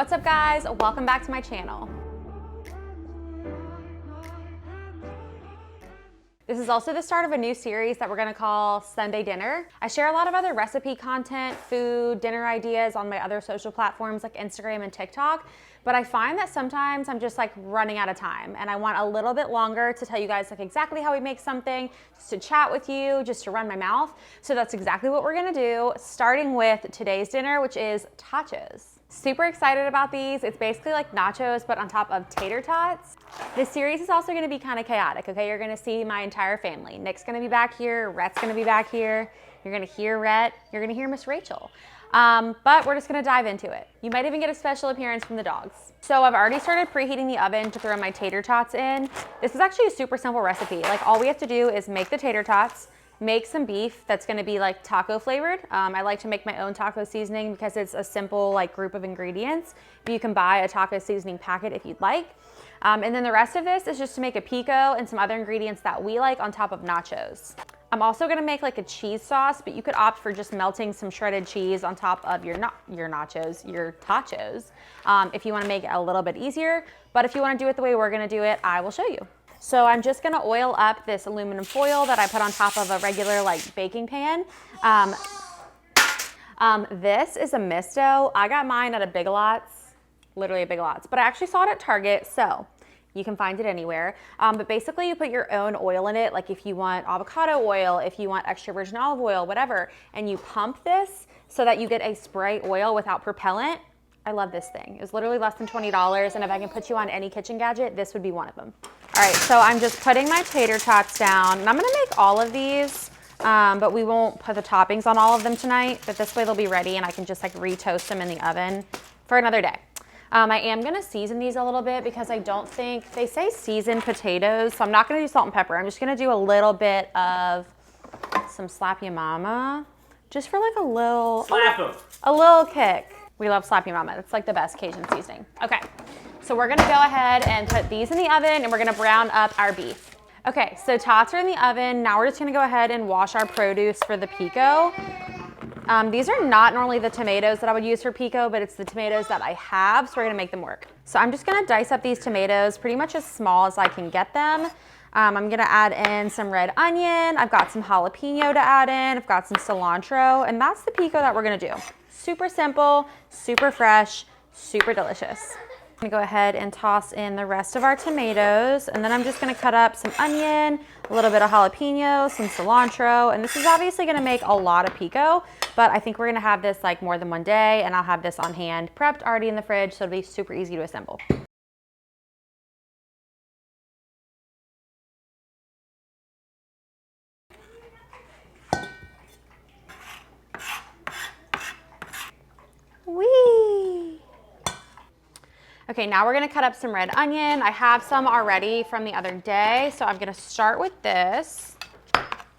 What's up guys? Welcome back to my channel. This is also the start of a new series that we're gonna call Sunday Dinner. I share a lot of other recipe content, food, dinner ideas on my other social platforms like Instagram and TikTok, but I find that sometimes I'm just like running out of time and I want a little bit longer to tell you guys like exactly how we make something, just to chat with you, just to run my mouth. So that's exactly what we're gonna do, starting with today's dinner, which is Totchos. Super excited about these. It's basically like nachos, but on top of tater tots. This series is also gonna be kind of chaotic, okay? You're gonna see my entire family. Nick's gonna be back here, Rhett's gonna be back here. You're gonna hear Rhett, you're gonna hear Miss Rachel. But we're just gonna dive into it. You might even get a special appearance from the dogs. So I've already started preheating the oven to throw my tater tots in. This is actually a super simple recipe. Like all we have to do is make the tater tots, make some beef that's gonna be like taco flavored. I like to make my own taco seasoning because it's a simple like group of ingredients. You can buy a taco seasoning packet if you'd like. And then the rest of this is just to make a pico and some other ingredients that we like on top of nachos. I'm also gonna make like a cheese sauce, but you could opt for just melting some shredded cheese on top of your nachos, your tachos, if you wanna make it a little bit easier. But if you wanna do it the way we're gonna do it, I will show you. So I'm just gonna oil up this aluminum foil that I put on top of a regular like baking pan. This is a misto. I got mine at a Big Lots, literally a Big Lots, but I actually saw it at Target, so you can find it anywhere. But basically you put your own oil in it, like if you want avocado oil, if you want extra virgin olive oil, whatever, and you pump this so that you get a spray oil without propellant. I love this thing. It was literally less than $20, and if I can put you on any kitchen gadget, this would be one of them. All right, so I'm just putting my tater tots down, and I'm gonna make all of these, but we won't put the toppings on all of them tonight, but this way they'll be ready and I can just like re-toast them in the oven for another day. I am gonna season these a little bit because I don't think, they say seasoned potatoes, so I'm not gonna do salt and pepper. I'm just gonna do a little bit of some Slap Ya Mama, just for like a little, a little kick. We love Slap Ya Mama. It's like the best Cajun seasoning. Okay, so we're gonna go ahead and put these in the oven and we're gonna brown up our beef. Okay, so tots are in the oven. Now we're just gonna go ahead and wash our produce for the pico. These are not normally the tomatoes that I would use for pico, but it's the tomatoes that I have, so we're gonna make them work. So I'm just gonna dice up these tomatoes pretty much as small as I can get them. I'm gonna add in some red onion. I've got some jalapeno to add in. I've got some cilantro, and that's the pico that we're gonna do. Super simple, super fresh, super delicious. I'm gonna go ahead and toss in the rest of our tomatoes, and then I'm just gonna cut up some onion, a little bit of jalapeno, some cilantro, and this is obviously gonna make a lot of pico, but I think we're gonna have this like more than one day, and I'll have this on hand prepped already in the fridge, so it'll be super easy to assemble. Whee! Okay, now we're gonna cut up some red onion. I have some already from the other day, so I'm gonna start with this.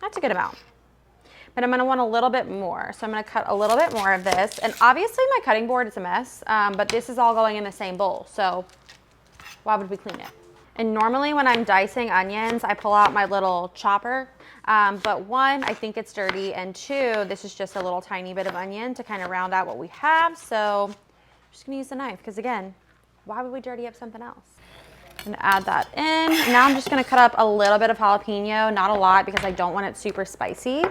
That's a good amount. But I'm gonna want a little bit more. So I'm gonna cut a little bit more of this. And obviously my cutting board is a mess, but this is all going in the same bowl, so why would we clean it? And normally when I'm dicing onions, I pull out my little chopper. But one, I think it's dirty, and two, this is just a little tiny bit of onion to kind of round out what we have. So I'm just gonna use the knife, because again, why would we dirty up something else? I'm gonna add that in. Now I'm just gonna cut up a little bit of jalapeno, not a lot because I don't want it super spicy,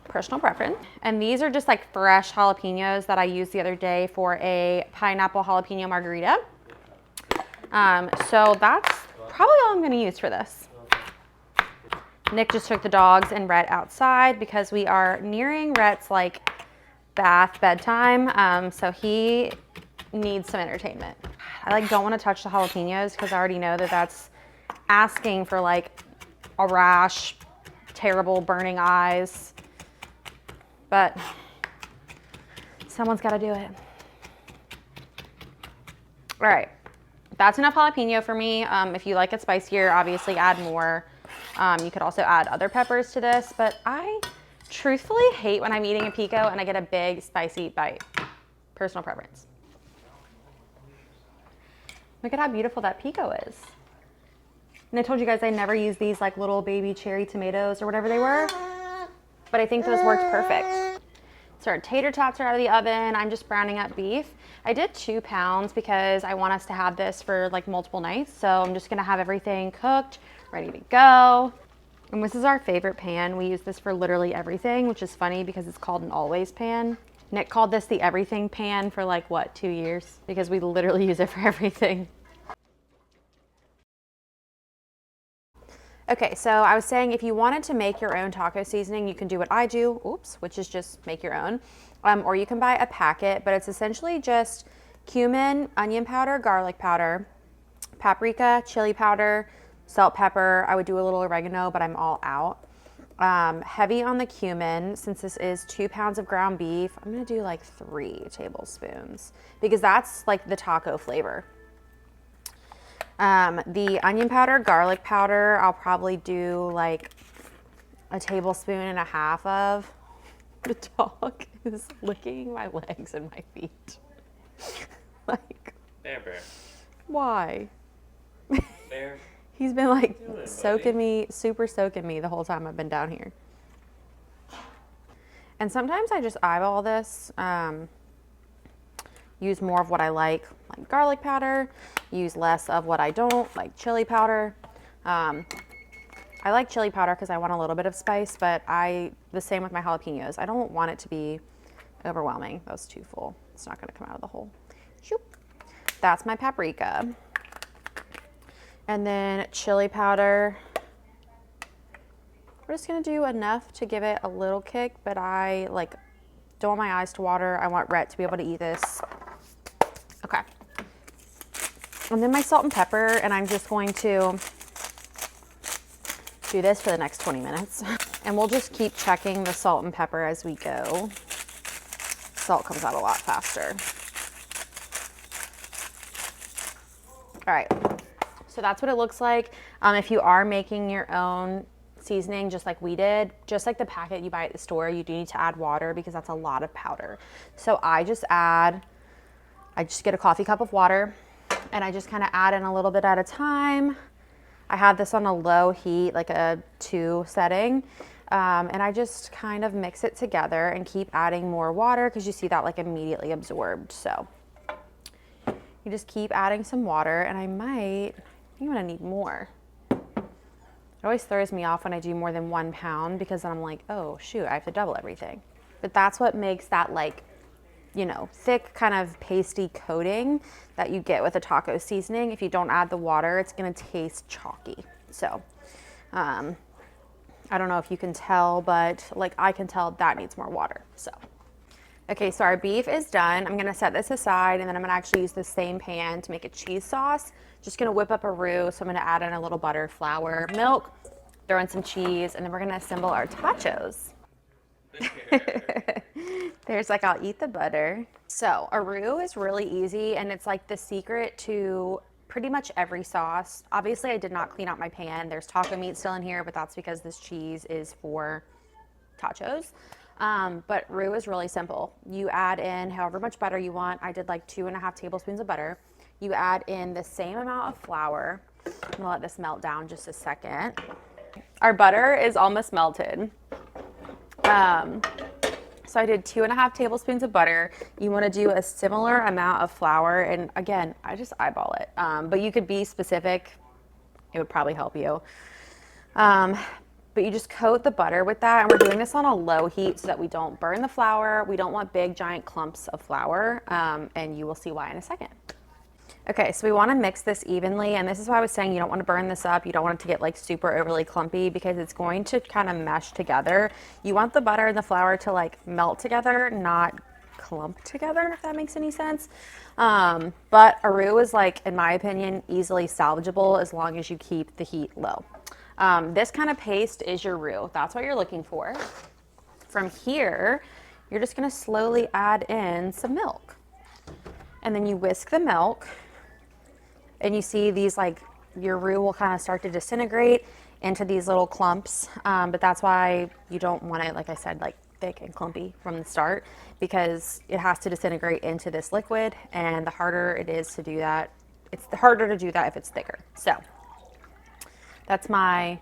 personal preference. And these are just like fresh jalapenos that I used the other day for a pineapple jalapeno margarita. So that's probably all I'm gonna use for this. Nick just took the dogs and Rhett outside because we are nearing Rhett's like bedtime. So he needs some entertainment. I like don't want to touch the jalapenos because I already know that that's asking for like a rash, terrible burning eyes, but someone's got to do it. All right, that's enough jalapeno for me. If you like it spicier, obviously add more. You could also add other peppers to this, but I truthfully hate when I'm eating a pico and I get a big spicy bite. Personal preference. Look at how beautiful that pico is. And I told you guys I never use these like little baby cherry tomatoes or whatever they were, but I think those worked perfect. So our tater tots are out of the oven. I'm just browning up beef. I did 2 pounds because I want us to have this for like multiple nights. So I'm just gonna have everything cooked, ready to go. And this is our favorite pan. We use this for literally everything, which is funny because it's called an always pan. Nick called this the everything pan for like, what, 2 years? Because we literally use it for everything. Okay, so I was saying if you wanted to make your own taco seasoning, you can do what I do, oops, which is just make your own. Or you can buy a packet, but it's essentially just cumin, onion powder, garlic powder, paprika, chili powder, salt, pepper. I would do a little oregano, but I'm all out. Heavy on the cumin. Since this is 2 pounds of ground beef, I'm gonna do like 3 tablespoons because that's like the taco flavor. The onion powder, garlic powder, I'll probably do like 1.5 tablespoons of. The dog is licking my legs and my feet. Like, Bear. why? Bear. He's been like soaking me, super soaking me the whole time I've been down here. And sometimes I just eyeball this. Use more of what I like garlic powder, use less of what I don't, like chili powder. I like chili powder because I want a little bit of spice, but the same with my jalapenos. I don't want it to be overwhelming. That was too full. It's not gonna come out of the hole. Shoop. That's my paprika. And then chili powder. We're just gonna do enough to give it a little kick, but I don't want my eyes to water. I want Rhett to be able to eat this. Okay. And then my salt and pepper, and I'm just going to do this for the next 20 minutes. And we'll just keep checking the salt and pepper as we go. Salt comes out a lot faster. All right, so that's what it looks like. If you are making your own seasoning just like we did, just like the packet you buy at the store, you do need to add water because that's a lot of powder. So I just get a coffee cup of water and I just kind of add in a little bit at a time. I have this on a low heat, like a 2 setting. And I just kind of mix it together and keep adding more water because you see that like immediately absorbed. So you just keep adding some water, and I'm gonna need more. It always throws me off when I do more than 1 pound because then I'm like, oh shoot, I have to double everything. But that's what makes that thick kind of pasty coating that you get with a taco seasoning. If you don't add the water, it's gonna taste chalky. So, I don't know if you can tell, but I can tell that needs more water, so. Okay, so our beef is done. I'm gonna set this aside, and then I'm gonna actually use the same pan to make a cheese sauce. Just gonna whip up a roux, so I'm gonna add in a little butter, flour, milk, throw in some cheese, and then we're gonna assemble our totchos. There's I'll eat the butter. So a roux is really easy, and it's the secret to pretty much every sauce. Obviously, I did not clean out my pan. There's taco meat still in here, but that's because this cheese is for totchos. But roux is really simple. You add in however much butter you want. I did 2.5 tablespoons of butter. You add in the same amount of flour. I'm gonna let this melt down just a second. Our butter is almost melted. So I did 2.5 tablespoons of butter. You wanna do a similar amount of flour. And again, I just eyeball it. But you could be specific. It would probably help you. But you just coat the butter with that, and we're doing this on a low heat so that we don't burn the flour. We don't want big giant clumps of flour, and you will see why in a second. Okay, so we want to mix this evenly, and this is why I was saying you don't want to burn this up. You don't want it to get super overly clumpy because it's going to kind of mesh together. You want the butter and the flour to melt together, not clump together, if that makes any sense. But a roux is in my opinion, easily salvageable as long as you keep the heat low. This kind of paste is your roux. That's what you're looking for. From here, you're just gonna slowly add in some milk. And then you whisk the milk, and you see these your roux will kind of start to disintegrate into these little clumps. But that's why you don't want it, like I said, thick and clumpy from the start, because it has to disintegrate into this liquid, and the harder it is to do that, it's harder to do that if it's thicker. So that's my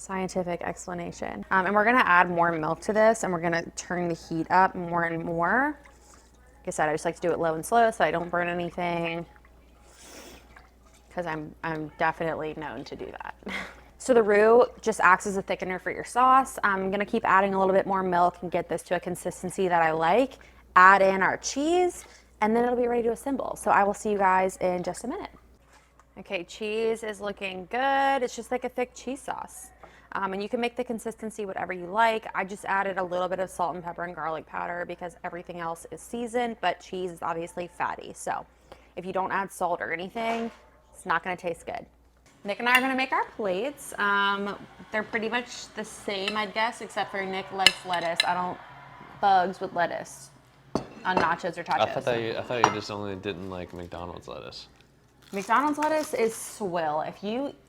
scientific explanation. And we're gonna add more milk to this, and we're gonna turn the heat up more and more. Like I said, I just like to do it low and slow so I don't burn anything, because I'm definitely known to do that. So the roux just acts as a thickener for your sauce. I'm gonna keep adding a little bit more milk and get this to a consistency that I like. Add in our cheese, and then it'll be ready to assemble. So I will see you guys in just a minute. Okay, cheese is looking good. It's just like a thick cheese sauce. And you can make the consistency whatever you like. I just added a little bit of salt and pepper and garlic powder because everything else is seasoned, but cheese is obviously fatty. So if you don't add salt or anything, it's not gonna taste good. Nick and I are gonna make our plates. They're pretty much the same, I guess, except for Nick likes lettuce. I don't bugs with lettuce on nachos or tacos. I thought you just only didn't like McDonald's lettuce. McDonald's lettuce is swill.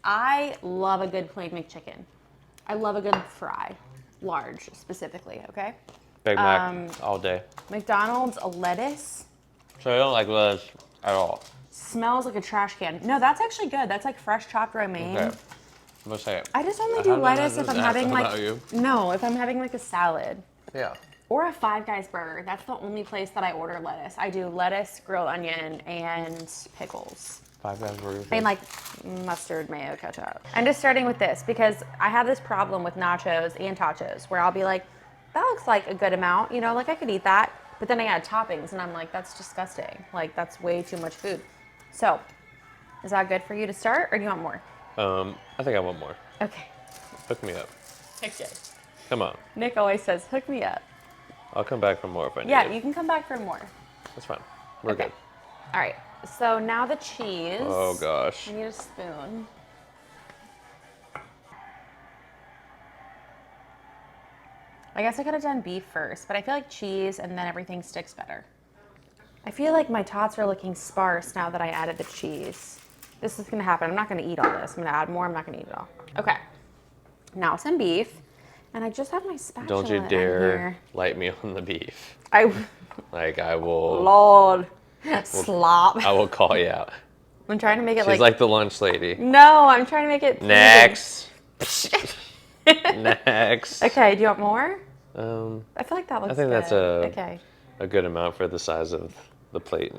I love a good plain McChicken. I love a good fry, large specifically, okay? Big Mac all day. McDonald's lettuce So you don't like lettuce at all? smells like a trash can. No, that's actually good. That's like fresh chopped romaine. Okay. I'm gonna say it. I just only do lettuce if I'm having about you. if I'm having like a salad. Yeah. Or a Five Guys burger. That's the only place that I order lettuce. I do lettuce, grilled onion, and pickles. Five Guys burger. And like mustard, mayo, ketchup. I'm just starting with this because I have this problem with nachos and tachos where I'll be like, that looks like a good amount, you know, like I could eat that. But then I add toppings and I'm like, that's disgusting. Like that's way too much food. So is that good for you to start or do you want more? I think I want more. Okay. Hook me up. Okay. Come on. Nick always says, hook me up. I'll come back for more if I need Yeah, it. you can come back for more. That's fine. We're Okay. good. All right. So now the cheese. Oh gosh. I need a spoon. I guess I could have done beef first, but I feel like cheese and then everything sticks better. I feel like my tots are looking sparse now that I added the cheese. This is gonna happen. I'm not gonna eat all this. I'm gonna add more. I'm not gonna eat it all. Okay. Now some beef. And I just have my spatula Don't you in dare here. light me on the beef. Like I will. Lord. Slop. I will call you out. I'm trying to make it She's like the lunch lady. No, I'm trying to make it pleasing. Next. Next. Okay, do you want more? I feel like that looks think good. that's Okay. a good amount for the size of the plate.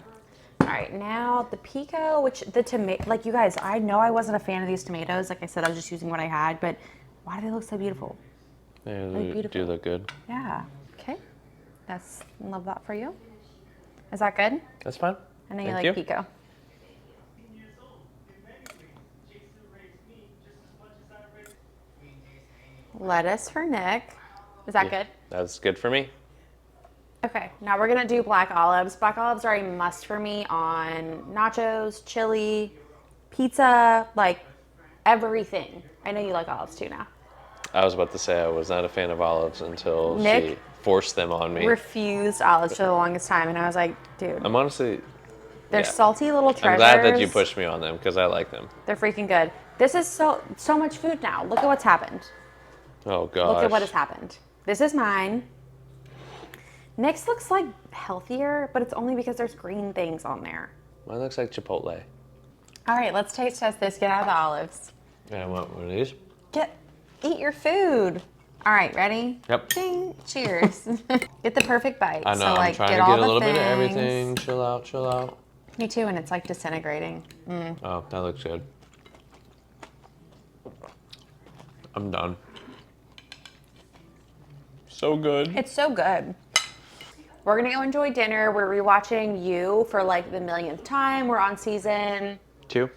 All right, now the pico, which the tomato, like you guys, I know I wasn't a fan of these tomatoes. Like I said, I was just using what I had, but why do they look so beautiful? They do look good. Yeah. Okay. Love that for you. Is that good? That's fine. I know you Thank like pico. Lettuce for Nick. Is that good? That's good for me. Okay, now we're gonna do black olives. Black olives are a must for me on nachos, chili, pizza, like everything. I know you like olives too now. I was about to say I was not a fan of olives until Nick she forced them on me. Refused olives for the longest time, and I was like, dude, I'm honestly. they're yeah. salty little treasures. I'm glad that you pushed me on them because I like them. They're freaking good. This is so much food now. Look at what's happened. Oh gosh. Look at what has happened. This is mine. Nick's looks like healthier, but it's only because there's green things on there. Mine looks like Chipotle. All right, let's taste test this. Get out of the olives. Yeah, I want one of these. Eat your food. All right, ready? Yep. Ding. Cheers. Get the perfect bite. I know. So, like, I'm trying get to all get a the little bit of things. everything. Chill out. Chill out. Me too, and it's like disintegrating. Oh, that looks good. I'm done. So good. It's so good. We're gonna go enjoy dinner. We're rewatching You for like the millionth time. We're on season Two.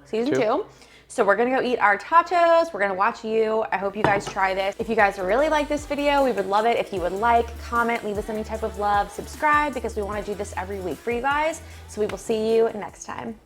season two. So we're gonna go eat our tacos. We're gonna watch You. I hope you guys try this. If you guys really like this video, we would love it if you would like, comment, leave us any type of love, subscribe, because we wanna do this every week for you guys. So we will see you next time.